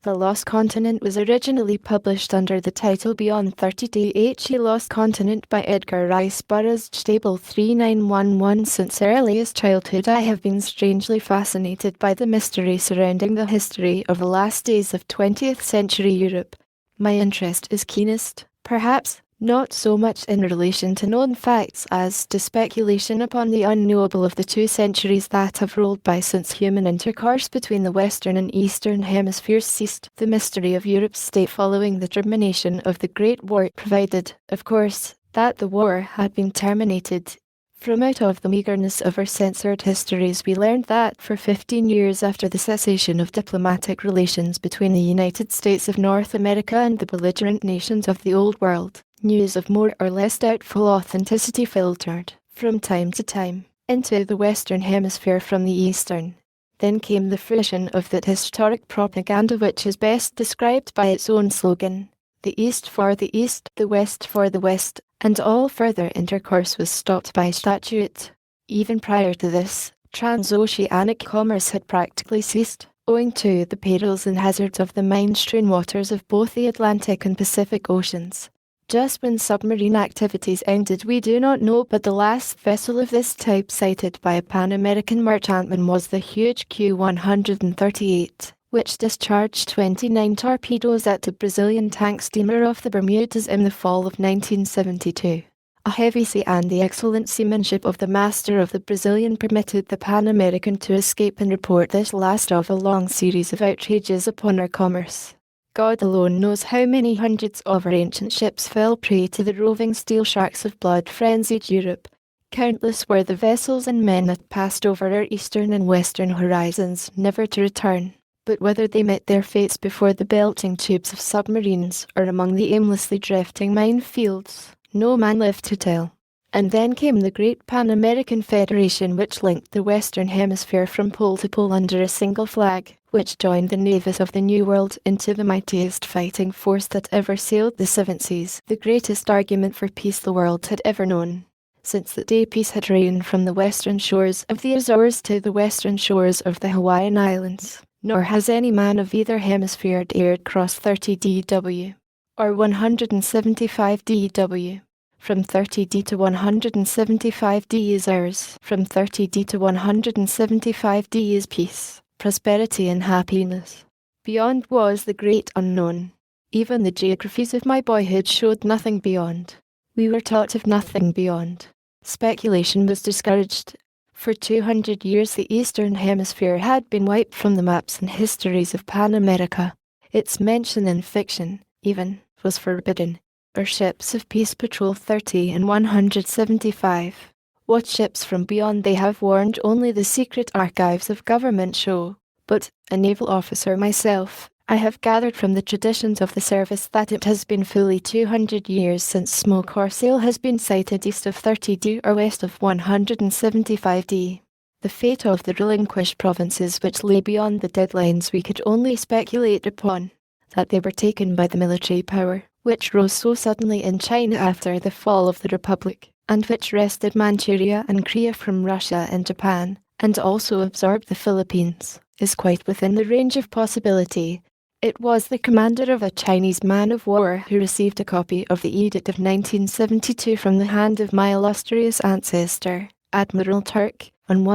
The Lost Continent was originally published under the title Beyond 30 The Lost Continent by Edgar Rice Burroughs. Table 3911. Since earliest childhood I have been strangely fascinated by the mystery surrounding the history of the last days of 20th century Europe. My interest is keenest, perhaps, not so much in relation to known facts as to speculation upon the unknowable of the 2 centuries that have rolled by since human intercourse between the Western and Eastern hemispheres ceased. The mystery of Europe's state following the termination of the Great War, provided, of course, that the war had been terminated. From out of the meagerness of our censored histories we learned that for 15 years after the cessation of diplomatic relations between the United States of North America and the belligerent nations of the Old World, news of more or less doubtful authenticity filtered, from time to time, into the Western Hemisphere from the Eastern. Then came the fruition of that historic propaganda which is best described by its own slogan, "The East for the East, the West for the West," and all further intercourse was stopped by statute. Even prior to this, transoceanic commerce had practically ceased, owing to the perils and hazards of the mine-strewn waters of both the Atlantic and Pacific Oceans. Just when submarine activities ended we do not know, but the last vessel of this type sighted by a Pan-American merchantman was the huge Q-138, which discharged 29 torpedoes at the Brazilian tank steamer off the Bermudas in the fall of 1972. A heavy sea and the excellent seamanship of the master of the Brazilian permitted the Pan-American to escape and report this last of a long series of outrages upon our commerce. God alone knows how many hundreds of our ancient ships fell prey to the roving steel sharks of blood-frenzied Europe. Countless were the vessels and men that passed over our eastern and western horizons, never to return. But whether they met their fates before the belching tubes of submarines or among the aimlessly drifting minefields, no man lived to tell. And then came the great Pan-American Federation which linked the Western Hemisphere from pole to pole under a single flag, which joined the navies of the New World into the mightiest fighting force that ever sailed the 7 seas, the greatest argument for peace the world had ever known. Since that day peace had reigned from the western shores of the Azores to the western shores of the Hawaiian Islands, nor has any man of either hemisphere dared cross 30 dW, or 175 dW. From 30D to 175D is ours. From 30D to 175D is peace, prosperity and happiness. Beyond was the great unknown. Even the geographies of my boyhood showed nothing beyond. We were taught of nothing beyond. Speculation was discouraged. For 200 years the Eastern Hemisphere had been wiped from the maps and histories of Pan America. Its mention in fiction, even, was forbidden. Our ships of peace patrol 30 and 175. What ships from beyond they have warned only the secret archives of government show. But, a naval officer myself, I have gathered from the traditions of the service that it has been fully 200 years since smoke or sail has been sighted east of 30D or west of 175D. The fate of the relinquished provinces which lay beyond the deadlines we could only speculate upon. That they were taken by the military power, which rose so suddenly in China after the fall of the Republic, and which wrested Manchuria and Korea from Russia and Japan, and also absorbed the Philippines, is quite within the range of possibility. It was the commander of a Chinese man-of-war who received a copy of the Edict of 1972 from the hand of my illustrious ancestor, Admiral Turk, on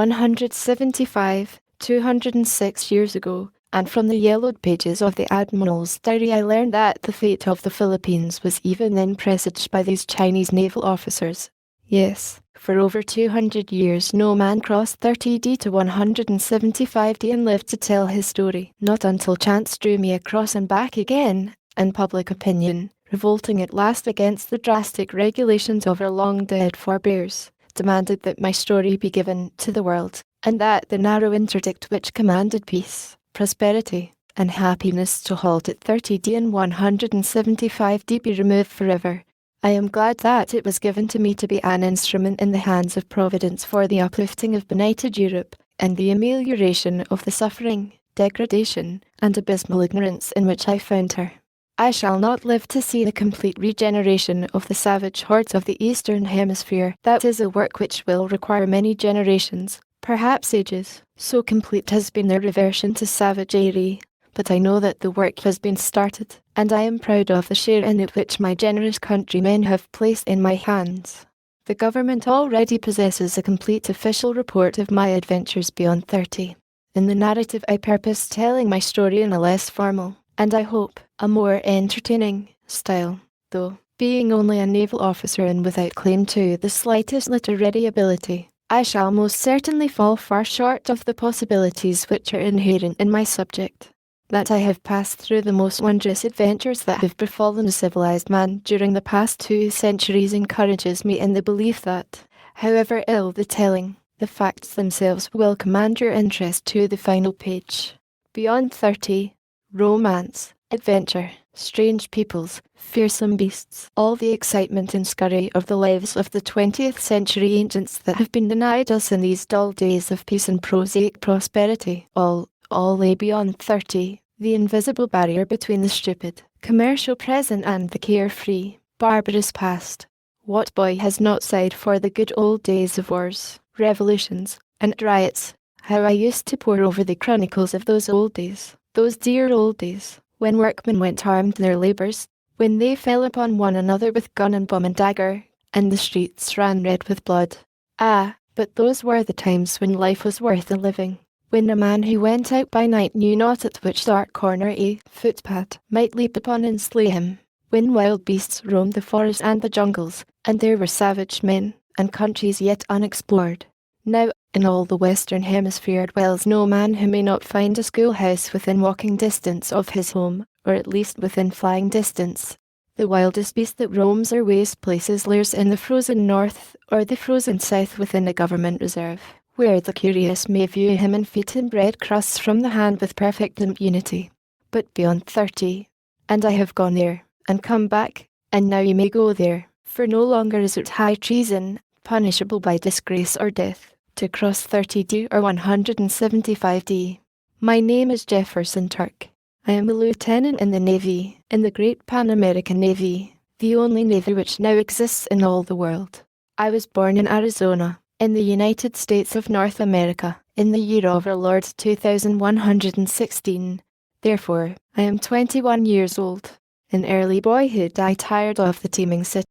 206 years ago. And from the yellowed pages of the Admiral's diary I learned that the fate of the Philippines was even then presaged by these Chinese naval officers. Yes, for over 200 years no man crossed 30D to 175D and lived to tell his story. Not until chance drew me across and back again, and public opinion, revolting at last against the drastic regulations of our long-dead forebears, demanded that my story be given to the world, and that the narrow interdict which commanded peace, prosperity, and happiness to halt at 30D and 175D be removed forever. I am glad that it was given to me to be an instrument in the hands of Providence for the uplifting of benighted Europe, and the amelioration of the suffering, degradation, and abysmal ignorance in which I found her. I shall not live to see the complete regeneration of the savage hordes of the Eastern Hemisphere. That is a work which will require many generations, perhaps ages, so complete has been their reversion to savagery. but I know that the work has been started, and I am proud of the share in it which my generous countrymen have placed in my hands. The government already possesses a complete official report of my adventures beyond 30. In the narrative I purpose telling my story in a less formal, and I hope, a more entertaining, style, though, being only a naval officer and without claim to the slightest literary ability, I shall most certainly fall far short of the possibilities which are inherent in my subject. That I have passed through the most wondrous adventures that have befallen a civilized man during the past 2 centuries encourages me in the belief that, however ill the telling, the facts themselves will command your interest to the final page. Beyond 30, romance, adventure, strange peoples, fearsome beasts, all the excitement and scurry of the lives of the 20th century ancients that have been denied us in these dull days of peace and prosaic prosperity, all lay beyond 30, the invisible barrier between the stupid, commercial present and the carefree, barbarous past. What boy has not sighed for the good old days of wars, revolutions, and riots? How I used to pore over the chronicles of those old days, those dear old days, when workmen went armed in their labours, when they fell upon one another with gun and bomb and dagger, and the streets ran red with blood. Ah, but those were the times when life was worth the living. When a man who went out by night knew not at which dark corner a footpad might leap upon and slay him. When wild beasts roamed the forests and the jungles, and there were savage men, and countries yet unexplored. Now, in all the Western Hemisphere dwells no man who may not find a schoolhouse within walking distance of his home, or at least within flying distance. The wildest beast that roams our waste places lairs in the frozen north or the frozen south within a government reserve, where the curious may view him and feed him bread crusts from the hand with perfect impunity. But beyond 30, and I have gone there, and come back, and now you may go there, for no longer is it high treason, punishable by disgrace or death, to cross 30D or 175D. My name is Jefferson Turk. I am a lieutenant in the Navy, in the Great Pan American Navy, the only navy which now exists in all the world. I was born in Arizona, in the United States of North America, in the year of our Lord 2116. Therefore, I am 21 years old. In early boyhood I tired of the teeming city.